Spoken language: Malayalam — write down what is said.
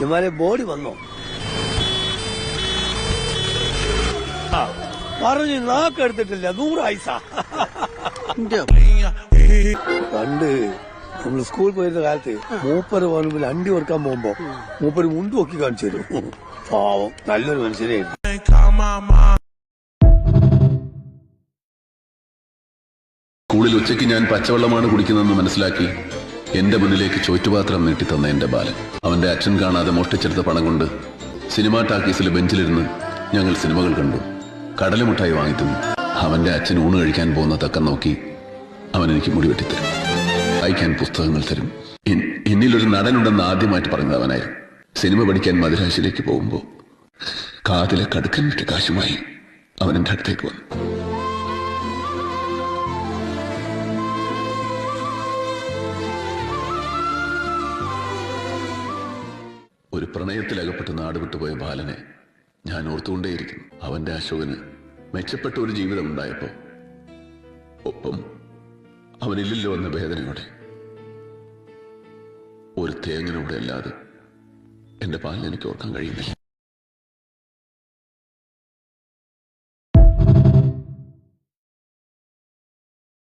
ഇമാരെ ബോഡി വന്നോ? പറഞ്ഞു നാക്കെടുത്തിട്ടില്ല 100 ആയിസ. പണ്ട് നമ്മള് സ്കൂളിൽ പോയിരുന്ന കാലത്ത് മൂപ്പര് മുമ്പിൽ അണ്ടി ഓർക്കാൻ പോകുമ്പോ മൂപ്പര് മുണ്ട് നോക്കി കാണിച്ചു തരും. പാവം നല്ലൊരു മനുഷ്യനായിരുന്നു. സ്കൂളിൽ ഉച്ചയ്ക്ക് ഞാൻ പച്ചവെള്ളമാണ് കുടിക്കുന്നതെന്ന് മനസ്സിലാക്കി എന്റെ മുന്നിലേക്ക് ചോറ്റുപാത്രം നീട്ടി തന്ന എന്റെ ബാലൻ. അവന്റെ അച്ഛൻ കാണാതെ മോഷ്ടിച്ചെടുത്ത പണം കൊണ്ട് സിനിമാ ടാക്കീസിലെ ബെഞ്ചിലിരുന്ന് ഞങ്ങൾ സിനിമകൾ കണ്ടു. കടലമുട്ടായി വാങ്ങി തിന്നു. അവന്റെ അച്ഛൻ ഊണ് കഴിക്കാൻ പോകുന്ന തക്കം നോക്കി അവൻ എനിക്ക് മുടി വെട്ടിത്തരും, വായിക്കാൻ പുസ്തകങ്ങൾ തരും. എന്നിലൊരു നടനുണ്ടെന്ന് ആദ്യമായിട്ട് പറഞ്ഞത് അവനായിരുന്നു. സിനിമ പഠിക്കാൻ മദ്രാശിയിലേക്ക് പോകുമ്പോ കാതിലെ കടുക്കൻ വിട്ട കാശുമായി അവൻ എന്റെ അടുത്തേക്ക് വന്നു. ഒരു പ്രണയത്തിലകപ്പെട്ട് നാട് വിട്ടുപോയ ബാലനെ ഞാൻ ഓർത്തുകൊണ്ടേയിരിക്കുന്നു. അവന്റെ അശോകന് മെച്ചപ്പെട്ട ഒരു ജീവിതം ഉണ്ടായപ്പോ ഒപ്പം അവനില്ലല്ലോ എന്ന വേദനയോടെ ഒരു തേങ്ങനോടെ അല്ലാതെ എന്റെ ബാലനെ എനിക്ക് ഓർക്കാൻ കഴിയുന്നില്ല.